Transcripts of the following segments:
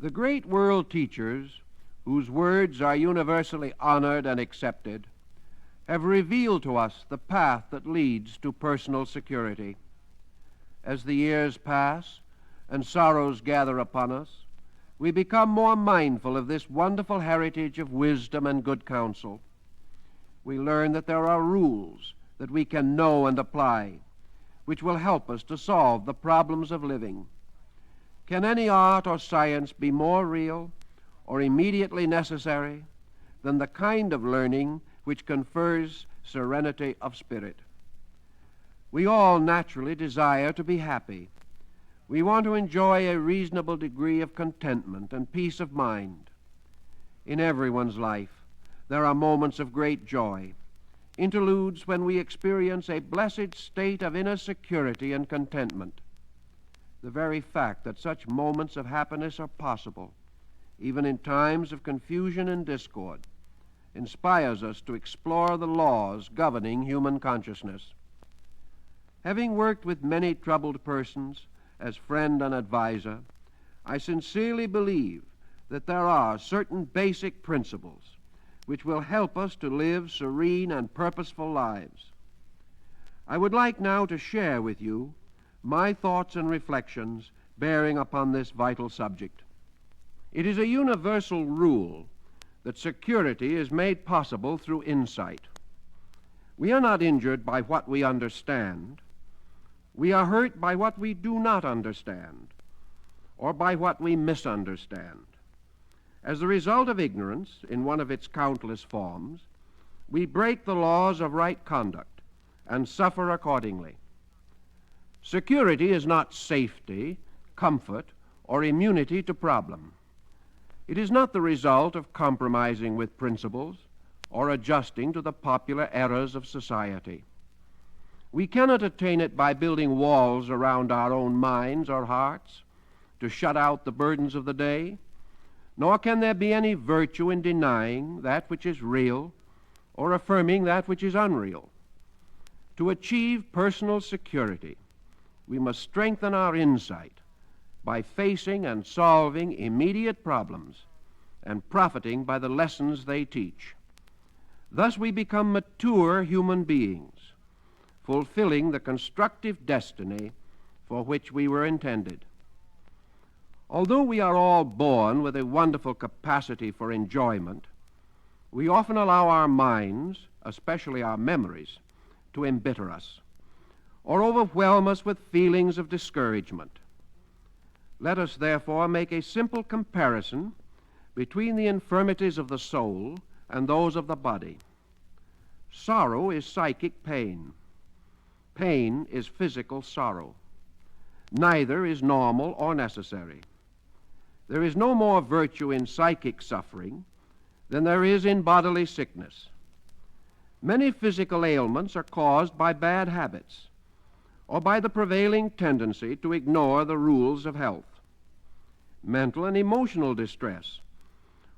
The great world teachers, whose words are universally honored and accepted, have revealed to us the path that leads to personal security. As the years pass and sorrows gather upon us, we become more mindful of this wonderful heritage of wisdom and good counsel. We learn that there are rules that we can know and apply, which will help us to solve the problems of living. Can any art or science be more real or immediately necessary than the kind of learning which confers serenity of spirit? We all naturally desire to be happy. We want to enjoy a reasonable degree of contentment and peace of mind. In everyone's life, there are moments of great joy, interludes when we experience a blessed state of inner security and contentment. The very fact that such moments of happiness are possible, even in times of confusion and discord, inspires us to explore the laws governing human consciousness. Having worked with many troubled persons as friend and advisor, I sincerely believe that there are certain basic principles which will help us to live serene and purposeful lives. I would like now to share with you my thoughts and reflections bearing upon this vital subject. It is a universal rule that security is made possible through insight. We are not injured by what we understand. We are hurt by what we do not understand, or by what we misunderstand. As a result of ignorance, in one of its countless forms, we break the laws of right conduct and suffer accordingly. Security is not safety, comfort, or immunity to problem. It is not the result of compromising with principles or adjusting to the popular errors of society. We cannot attain it by building walls around our own minds or hearts to shut out the burdens of the day, nor can there be any virtue in denying that which is real or affirming that which is unreal. To achieve personal security, we must strengthen our insight by facing and solving immediate problems and profiting by the lessons they teach. Thus we become mature human beings, fulfilling the constructive destiny for which we were intended. Although we are all born with a wonderful capacity for enjoyment, we often allow our minds, especially our memories, to embitter us or overwhelm us with feelings of discouragement. Let us therefore make a simple comparison between the infirmities of the soul and those of the body. Sorrow is psychic pain. Pain is physical sorrow. Neither is normal or necessary. There is no more virtue in psychic suffering than there is in bodily sickness. Many physical ailments are caused by bad habits or by the prevailing tendency to ignore the rules of health. Mental and emotional distress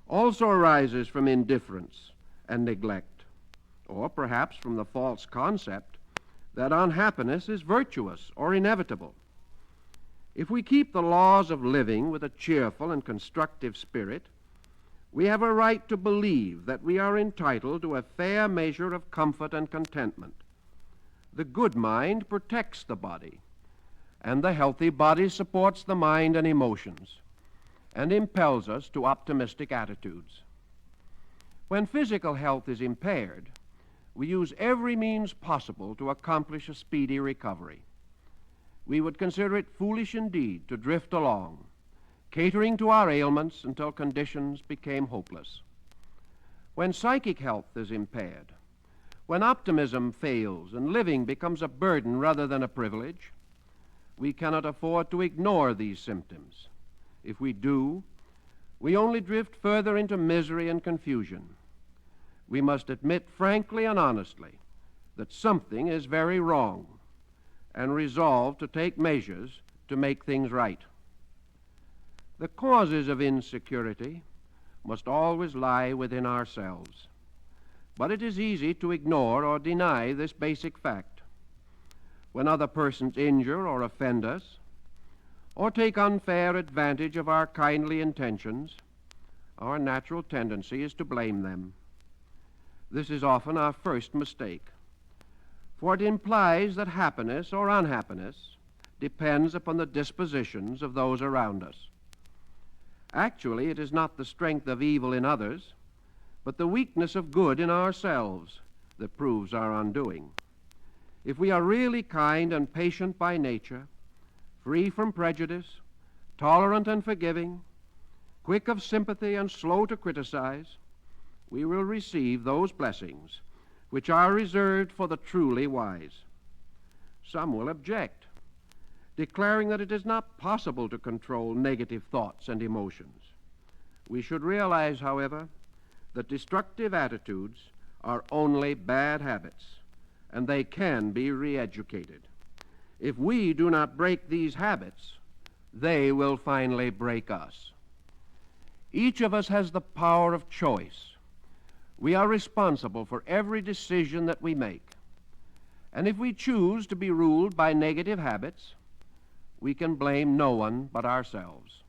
also arises from indifference and neglect, or perhaps from the false concept that unhappiness is virtuous or inevitable. If we keep the laws of living with a cheerful and constructive spirit, we have a right to believe that we are entitled to a fair measure of comfort and contentment. The good mind protects the body, and the healthy body supports the mind and emotions, and impels us to optimistic attitudes. When physical health is impaired, we use every means possible to accomplish a speedy recovery. We would consider it foolish indeed to drift along, catering to our ailments until conditions became hopeless. When psychic health is impaired, when optimism fails and living becomes a burden rather than a privilege, we cannot afford to ignore these symptoms. If we do, we only drift further into misery and confusion. We must admit frankly and honestly that something is very wrong and resolve to take measures to make things right. The causes of insecurity must always lie within ourselves, but it is easy to ignore or deny this basic fact. When other persons injure or offend us, or take unfair advantage of our kindly intentions, our natural tendency is to blame them. This is often our first mistake, for it implies that happiness or unhappiness depends upon the dispositions of those around us. Actually, it is not the strength of evil in others, but the weakness of good in ourselves that proves our undoing. If we are really kind and patient by nature, free from prejudice, tolerant and forgiving, quick of sympathy and slow to criticize, we will receive those blessings which are reserved for the truly wise. Some will object, declaring that it is not possible to control negative thoughts and emotions. We should realize, however, that destructive attitudes are only bad habits, and they can be re-educated. If we do not break these habits, they will finally break us. Each of us has the power of choice. We are responsible for every decision that we make. And if we choose to be ruled by negative habits, we can blame no one but ourselves.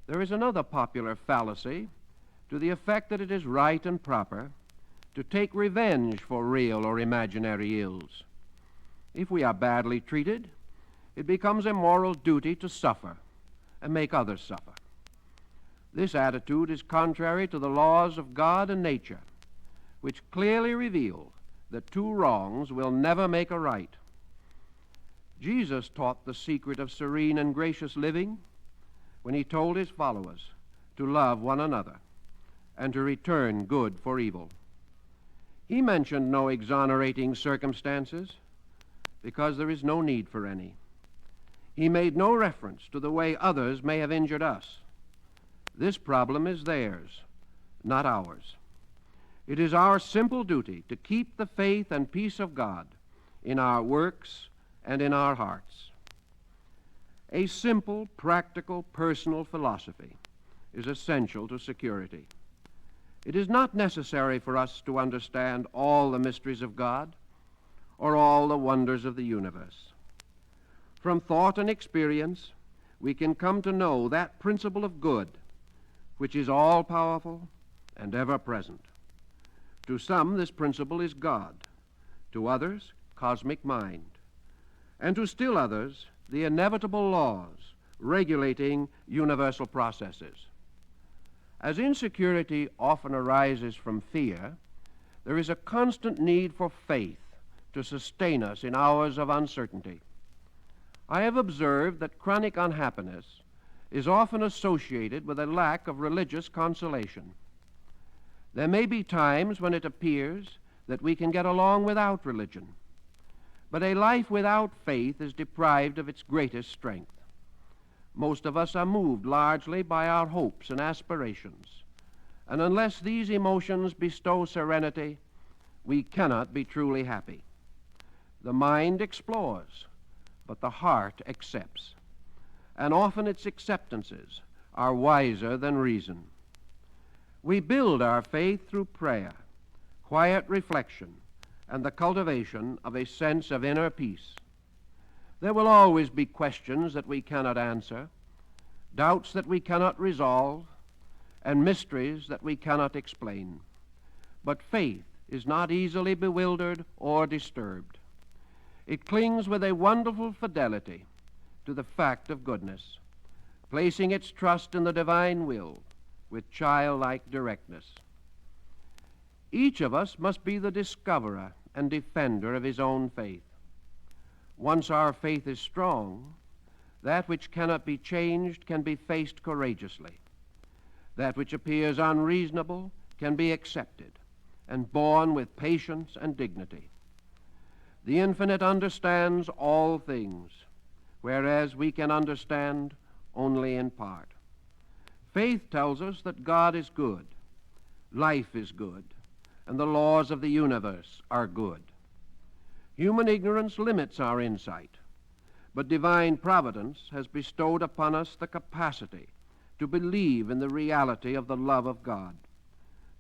There is another popular fallacy to the effect that it is right and proper to take revenge for real or imaginary ills. If we are badly treated, it becomes a moral duty to suffer and make others suffer. This attitude is contrary to the laws of God and nature, which clearly reveal that two wrongs will never make a right. Jesus taught the secret of serene and gracious living when he told his followers to love one another and to return good for evil. He mentioned no exonerating circumstances because there is no need for any. He made no reference to the way others may have injured us. This problem is theirs, not ours. It is our simple duty to keep the faith and peace of God in our works and in our hearts. A simple, practical, personal philosophy is essential to security. It is not necessary for us to understand all the mysteries of God or all the wonders of the universe. From thought and experience, we can come to know that principle of good which is all-powerful and ever-present. To some, this principle is God. To others, cosmic mind. And to still others, the inevitable laws regulating universal processes. As insecurity often arises from fear, there is a constant need for faith to sustain us in hours of uncertainty. I have observed that chronic unhappiness is often associated with a lack of religious consolation. There may be times when it appears that we can get along without religion, but a life without faith is deprived of its greatest strength. Most of us are moved largely by our hopes and aspirations, and unless these emotions bestow serenity, we cannot be truly happy. The mind explores, but the heart accepts, and often its acceptances are wiser than reason. We build our faith through prayer, quiet reflection, and the cultivation of a sense of inner peace. There will always be questions that we cannot answer, doubts that we cannot resolve, and mysteries that we cannot explain. But faith is not easily bewildered or disturbed. It clings with a wonderful fidelity to the fact of goodness, placing its trust in the divine will with childlike directness. Each of us must be the discoverer and defender of his own faith. Once our faith is strong, that which cannot be changed can be faced courageously. That which appears unreasonable can be accepted and borne with patience and dignity. The infinite understands all things, whereas we can understand only in part. Faith tells us that God is good, life is good, and the laws of the universe are good. Human ignorance limits our insight, but divine providence has bestowed upon us the capacity to believe in the reality of the love of God,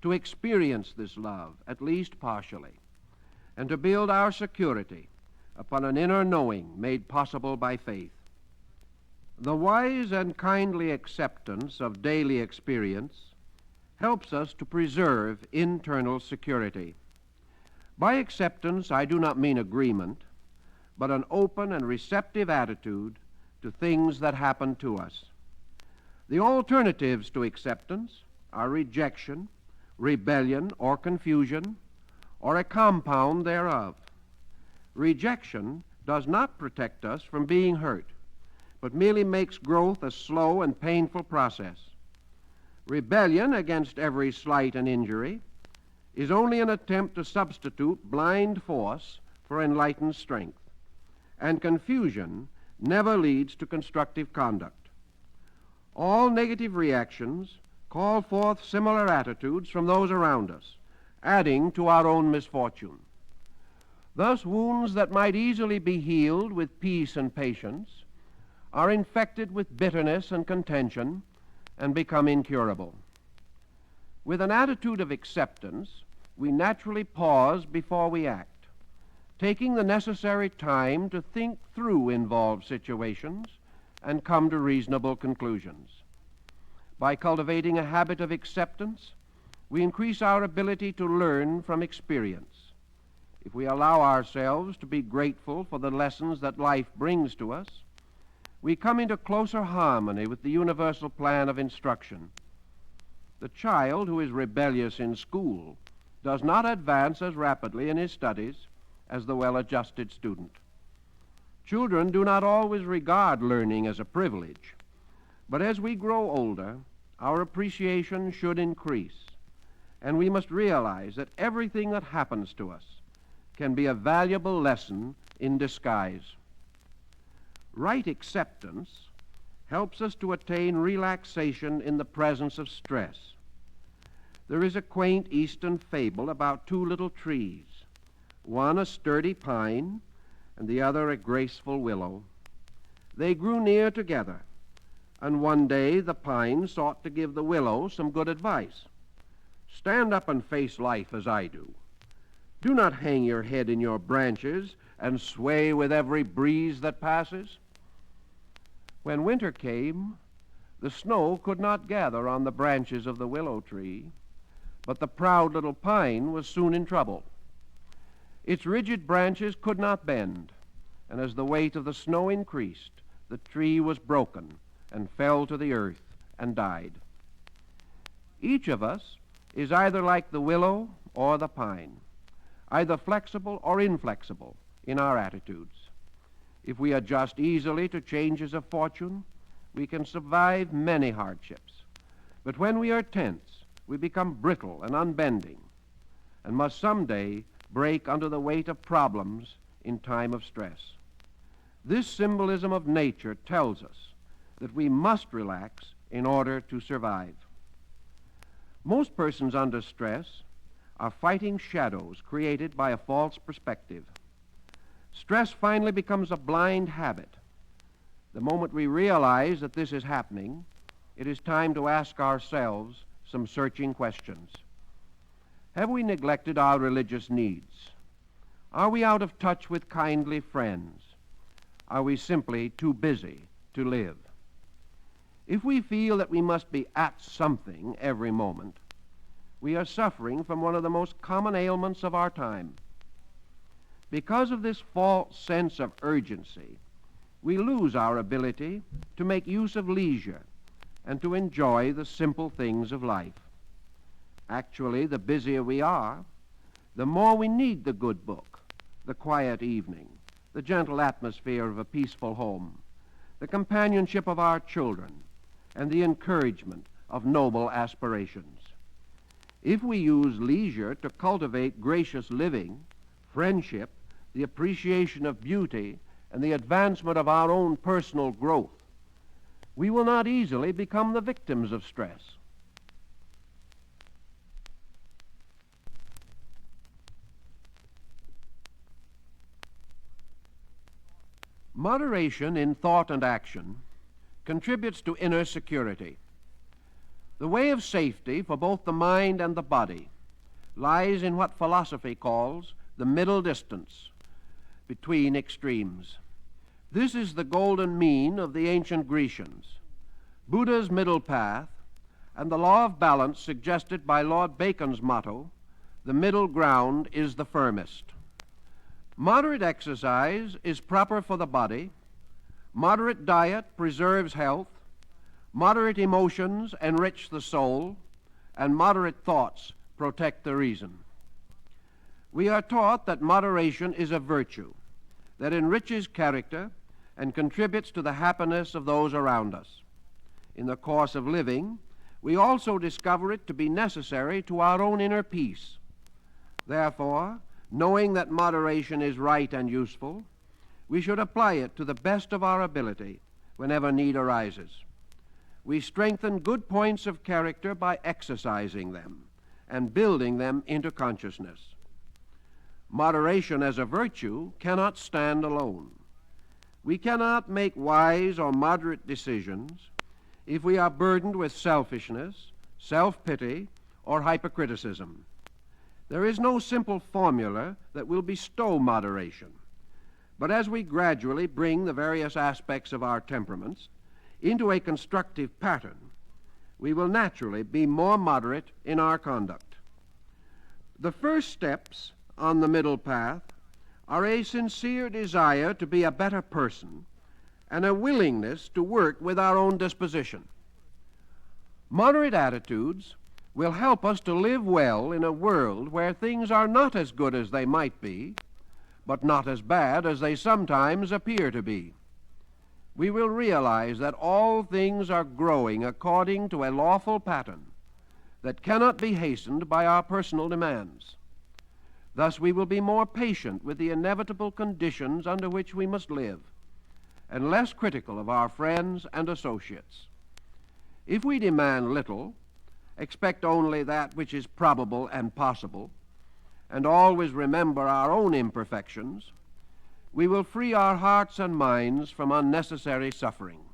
to experience this love, at least partially, and to build our security upon an inner knowing made possible by faith. The wise and kindly acceptance of daily experience helps us to preserve internal security. By acceptance, I do not mean agreement, but an open and receptive attitude to things that happen to us. The alternatives to acceptance are rejection, rebellion, or confusion, or a compound thereof. Rejection does not protect us from being hurt, but merely makes growth a slow and painful process. Rebellion against every slight and injury is only an attempt to substitute blind force for enlightened strength, and confusion never leads to constructive conduct. All negative reactions call forth similar attitudes from those around us, adding to our own misfortune. Thus, wounds that might easily be healed with peace and patience are infected with bitterness and contention and become incurable. With an attitude of acceptance, we naturally pause before we act, taking the necessary time to think through involved situations and come to reasonable conclusions. By cultivating a habit of acceptance, we increase our ability to learn from experience. If we allow ourselves to be grateful for the lessons that life brings to us, we come into closer harmony with the universal plan of instruction. The child who is rebellious in school does not advance as rapidly in his studies as the well-adjusted student. Children do not always regard learning as a privilege, but as we grow older, our appreciation should increase, and we must realize that everything that happens to us can be a valuable lesson in disguise. Right acceptance helps us to attain relaxation in the presence of stress. There is a quaint Eastern fable about two little trees, one a sturdy pine and the other a graceful willow. They grew near together, and one day the pine sought to give the willow some good advice. "Stand up and face life as I do. Do not hang your head in your branches and sway with every breeze that passes." When winter came, the snow could not gather on the branches of the willow tree, but the proud little pine was soon in trouble. Its rigid branches could not bend, and as the weight of the snow increased, the tree was broken and fell to the earth and died. Each of us is either like the willow or the pine, either flexible or inflexible in our attitudes. If we adjust easily to changes of fortune, we can survive many hardships. But when we are tense, we become brittle and unbending, and must someday break under the weight of problems in time of stress. This symbolism of nature tells us that we must relax in order to survive. Most persons under stress are fighting shadows created by a false perspective. Stress finally becomes a blind habit. The moment we realize that this is happening, it is time to ask ourselves some searching questions. Have we neglected our religious needs? Are we out of touch with kindly friends? Are we simply too busy to live? If we feel that we must be at something every moment, we are suffering from one of the most common ailments of our time. Because of this false sense of urgency, we lose our ability to make use of leisure and to enjoy the simple things of life. Actually, the busier we are, the more we need the good book, the quiet evening, the gentle atmosphere of a peaceful home, the companionship of our children, and the encouragement of noble aspirations. If we use leisure to cultivate gracious living, friendship, the appreciation of beauty, and the advancement of our own personal growth, we will not easily become the victims of stress. Moderation in thought and action contributes to inner security. The way of safety for both the mind and the body lies in what philosophy calls the middle distance between extremes. This is the golden mean of the ancient Grecians, Buddha's middle path, and the law of balance suggested by Lord Bacon's motto, "The middle ground is the firmest." Moderate exercise is proper for the body, moderate diet preserves health, moderate emotions enrich the soul, and moderate thoughts protect the reason. We are taught that moderation is a virtue that enriches character and contributes to the happiness of those around us. In the course of living, we also discover it to be necessary to our own inner peace. Therefore, knowing that moderation is right and useful, we should apply it to the best of our ability whenever need arises. We strengthen good points of character by exercising them and building them into consciousness. Moderation as a virtue cannot stand alone. We cannot make wise or moderate decisions if we are burdened with selfishness, self-pity, or hypercriticism. There is no simple formula that will bestow moderation, but as we gradually bring the various aspects of our temperaments into a constructive pattern, we will naturally be more moderate in our conduct. The first steps on the middle path are a sincere desire to be a better person and a willingness to work with our own disposition. Moderate attitudes will help us to live well in a world where things are not as good as they might be, but not as bad as they sometimes appear to be. We will realize that all things are growing according to a lawful pattern that cannot be hastened by our personal demands. Thus we will be more patient with the inevitable conditions under which we must live, and less critical of our friends and associates. If we demand little, expect only that which is probable and possible, and always remember our own imperfections, we will free our hearts and minds from unnecessary suffering.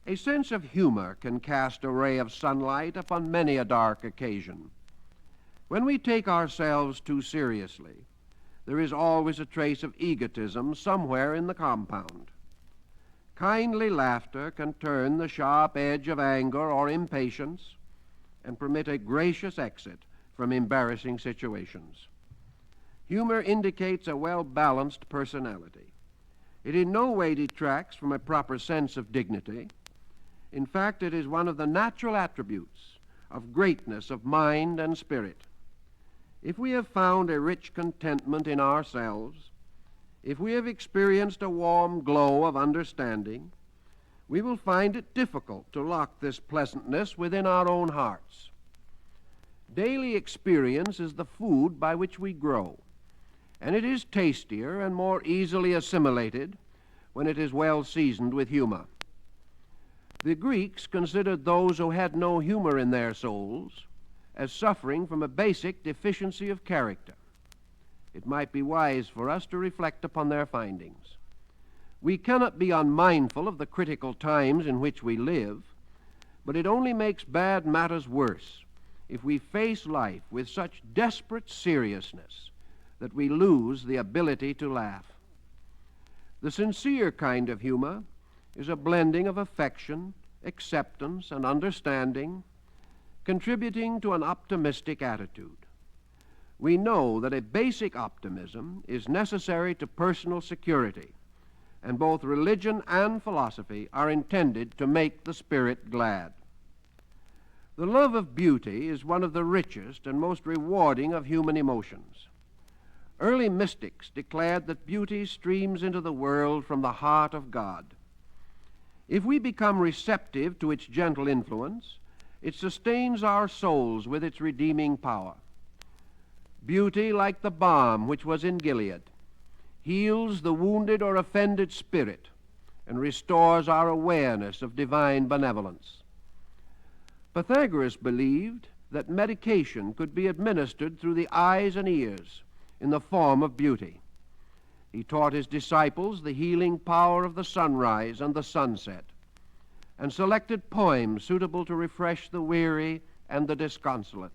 A sense of humor can cast a ray of sunlight upon many a dark occasion. When we take ourselves too seriously, there is always a trace of egotism somewhere in the compound. Kindly laughter can turn the sharp edge of anger or impatience and permit a gracious exit from embarrassing situations. Humor indicates a well-balanced personality. It in no way detracts from a proper sense of dignity. In fact, it is one of the natural attributes of greatness of mind and spirit. If we have found a rich contentment in ourselves, if we have experienced a warm glow of understanding, we will find it difficult to lock this pleasantness within our own hearts. Daily experience is the food by which we grow, and it is tastier and more easily assimilated when it is well seasoned with humor. The Greeks considered those who had no humor in their souls as suffering from a basic deficiency of character. It might be wise for us to reflect upon their findings. We cannot be unmindful of the critical times in which we live, but it only makes bad matters worse if we face life with such desperate seriousness that we lose the ability to laugh. The sincere kind of humor is a blending of affection, acceptance, and understanding, contributing to an optimistic attitude. We know that a basic optimism is necessary to personal security, and both religion and philosophy are intended to make the spirit glad. The love of beauty is one of the richest and most rewarding of human emotions. Early mystics declared that beauty streams into the world from the heart of God. If we become receptive to its gentle influence, it sustains our souls with its redeeming power. Beauty, like the balm which was in Gilead, heals the wounded or offended spirit and restores our awareness of divine benevolence. Pythagoras believed that medication could be administered through the eyes and ears in the form of beauty. He taught his disciples the healing power of the sunrise and the sunset, and selected poems suitable to refresh the weary and the disconsolate.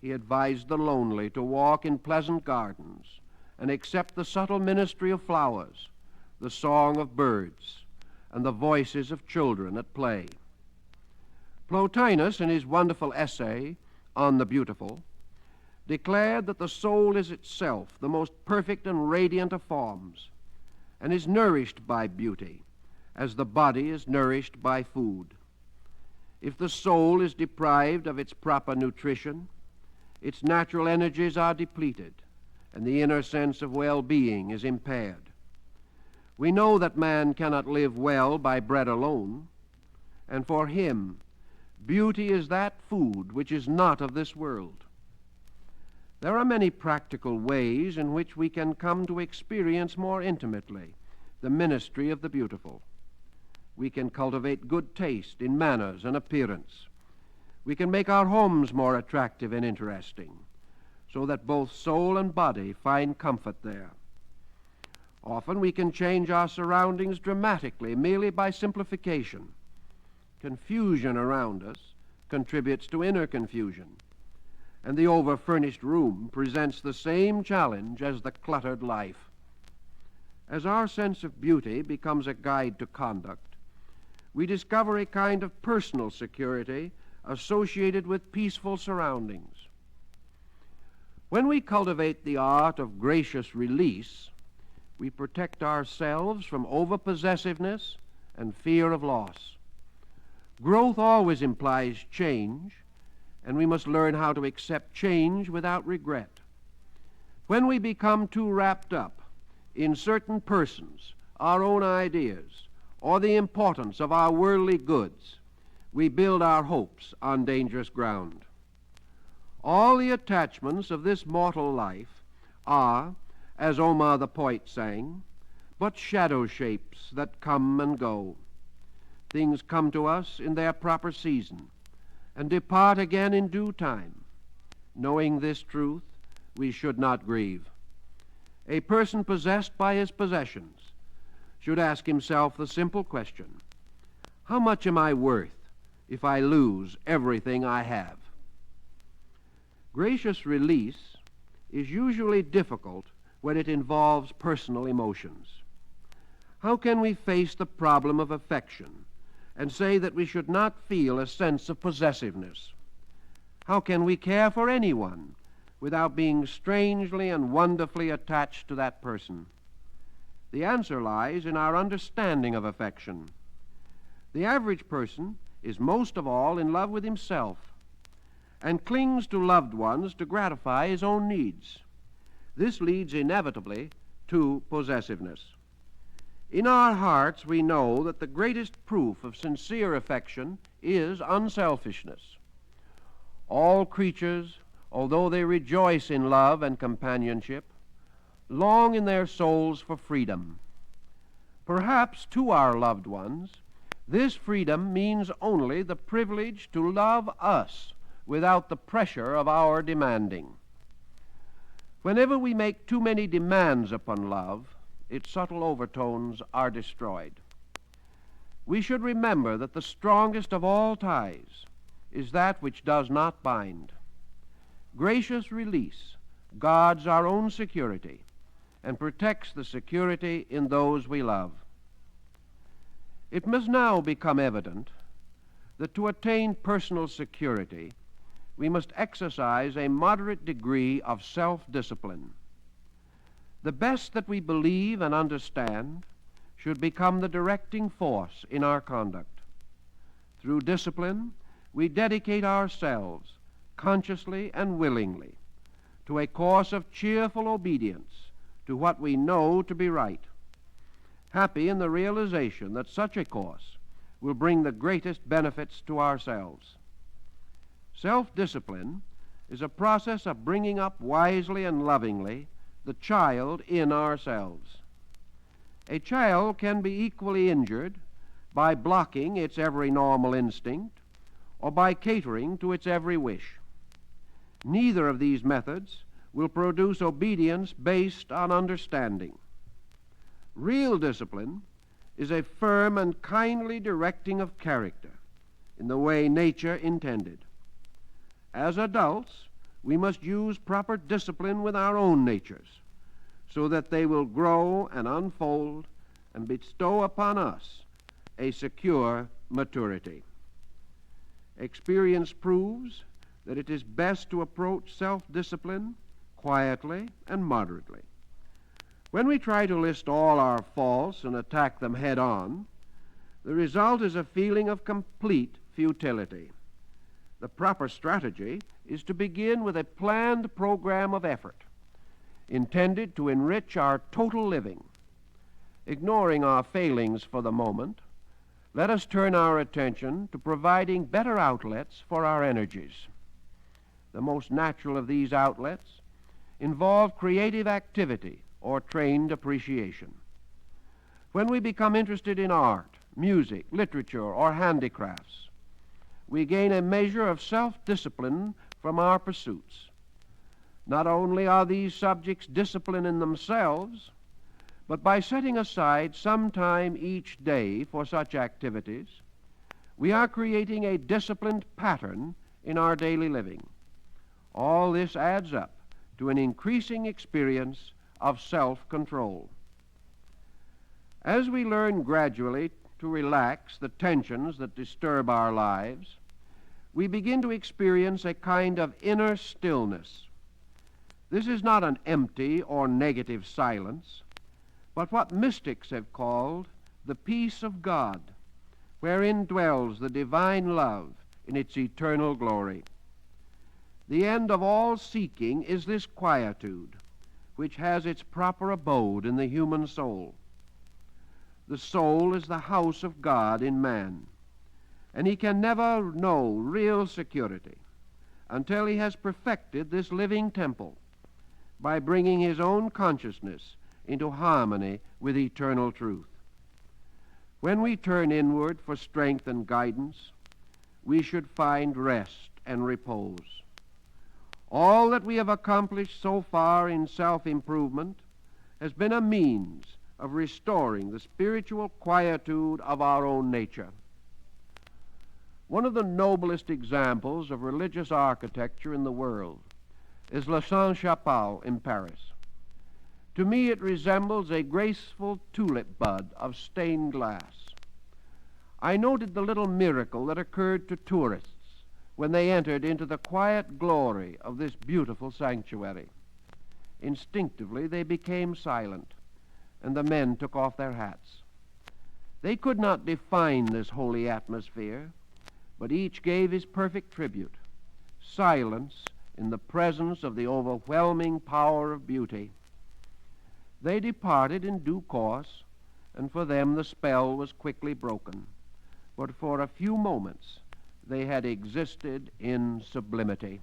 He advised the lonely to walk in pleasant gardens and accept the subtle ministry of flowers, the song of birds, and the voices of children at play. Plotinus, in his wonderful essay on the beautiful, declared that the soul is itself the most perfect and radiant of forms, and is nourished by beauty, as the body is nourished by food. If the soul is deprived of its proper nutrition, its natural energies are depleted, and the inner sense of well-being is impaired. We know that man cannot live well by bread alone, and for him, beauty is that food which is not of this world. There are many practical ways in which we can come to experience more intimately the ministry of the beautiful. We can cultivate good taste in manners and appearance. We can make our homes more attractive and interesting, so that both soul and body find comfort there. Often we can change our surroundings dramatically merely by simplification. Confusion around us contributes to inner confusion, and the over-furnished room presents the same challenge as the cluttered life. As our sense of beauty becomes a guide to conduct, we discover a kind of personal security associated with peaceful surroundings. When we cultivate the art of gracious release, we protect ourselves from over-possessiveness and fear of loss. Growth always implies change, and we must learn how to accept change without regret. When we become too wrapped up in certain persons, our own ideas, or the importance of our worldly goods, we build our hopes on dangerous ground. All the attachments of this mortal life are, as Omar the poet sang, but shadow shapes that come and go. Things come to us in their proper season and depart again in due time. Knowing this truth, we should not grieve. A person possessed by his possessions should ask himself the simple question, how much am I worth if I lose everything I have? Gracious release is usually difficult when it involves personal emotions. How can we face the problem of affection and say that we should not feel a sense of possessiveness? How can we care for anyone without being strangely and wonderfully attached to that person? The answer lies in our understanding of affection. The average person is most of all in love with himself and clings to loved ones to gratify his own needs. This leads inevitably to possessiveness. In our hearts, we know that the greatest proof of sincere affection is unselfishness. All creatures, although they rejoice in love and companionship, long in their souls for freedom. Perhaps to our loved ones, this freedom means only the privilege to love us without the pressure of our demanding. Whenever we make too many demands upon love, its subtle overtones are destroyed. We should remember that the strongest of all ties is that which does not bind. Gracious release guards our own security and protects the security in those we love. It must now become evident that to attain personal security, we must exercise a moderate degree of self-discipline. The best that we believe and understand should become the directing force in our conduct. Through discipline, we dedicate ourselves consciously and willingly to a course of cheerful obedience to what we know to be right, happy in the realization that such a course will bring the greatest benefits to ourselves. Self-discipline is a process of bringing up wisely and lovingly the child in ourselves. A child can be equally injured by blocking its every normal instinct or by catering to its every wish. Neither of these methods will produce obedience based on understanding. Real discipline is a firm and kindly directing of character in the way nature intended. As adults, we must use proper discipline with our own natures so that they will grow and unfold and bestow upon us a secure maturity. Experience proves that it is best to approach self-discipline quietly and moderately. When we try to list all our faults and attack them head-on, the result is a feeling of complete futility. The proper strategy is to begin with a planned program of effort intended to enrich our total living. Ignoring our failings for the moment, let us turn our attention to providing better outlets for our energies. The most natural of these outlets involve creative activity or trained appreciation. When we become interested in art, music, literature, or handicrafts, we gain a measure of self-discipline from our pursuits. Not only are these subjects discipline in themselves, but by setting aside some time each day for such activities, we are creating a disciplined pattern in our daily living. All this adds up to an increasing experience of self-control. As we learn gradually to relax the tensions that disturb our lives, we begin to experience a kind of inner stillness. This is not an empty or negative silence, but what mystics have called the peace of God, wherein dwells the divine love in its eternal glory. The end of all seeking is this quietude, which has its proper abode in the human soul. The soul is the house of God in man, and he can never know real security until he has perfected this living temple by bringing his own consciousness into harmony with eternal truth. When we turn inward for strength and guidance, we should find rest and repose. All that we have accomplished so far in self-improvement has been a means of restoring the spiritual quietude of our own nature. One of the noblest examples of religious architecture in the world is La Sainte-Chapelle in Paris. To me it resembles a graceful tulip bud of stained glass. I noted the little miracle that occurred to tourists when they entered into the quiet glory of this beautiful sanctuary. Instinctively they became silent, and the men took off their hats. They could not define this holy atmosphere, but each gave his perfect tribute, silence in the presence of the overwhelming power of beauty. They departed in due course, and for them the spell was quickly broken. But for a few moments they had existed in sublimity.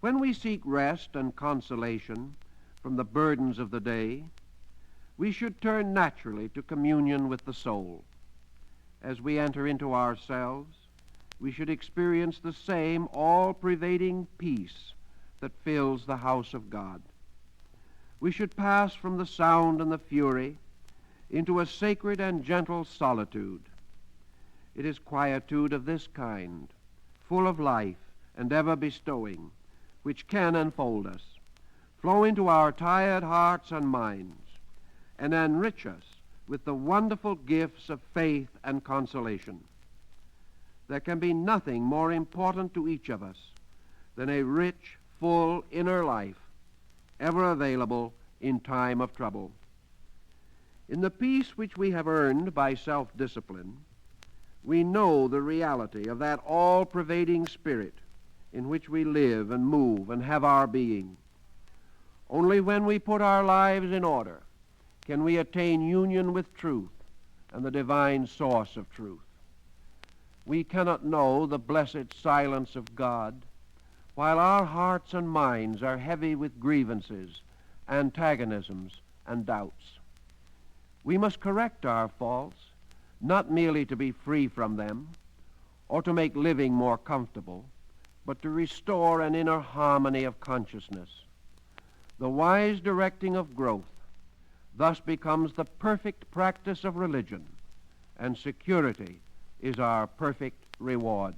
When we seek rest and consolation from the burdens of the day, we should turn naturally to communion with the soul. As we enter into ourselves, we should experience the same all-pervading peace that fills the house of God. We should pass from the sound and the fury into a sacred and gentle solitude. It is quietude of this kind, full of life and ever bestowing, which can enfold us, flow into our tired hearts and minds, and enrich us with the wonderful gifts of faith and consolation. There can be nothing more important to each of us than a rich, full inner life, ever available in time of trouble. In the peace which we have earned by self-discipline, we know the reality of that all-pervading spirit in which we live and move and have our being. Only when we put our lives in order can we attain union with truth and the divine source of truth. We cannot know the blessed silence of God while our hearts and minds are heavy with grievances, antagonisms, and doubts. We must correct our faults, not merely to be free from them or to make living more comfortable, but to restore an inner harmony of consciousness. The wise directing of growth thus becomes the perfect practice of religion, and security is our perfect reward.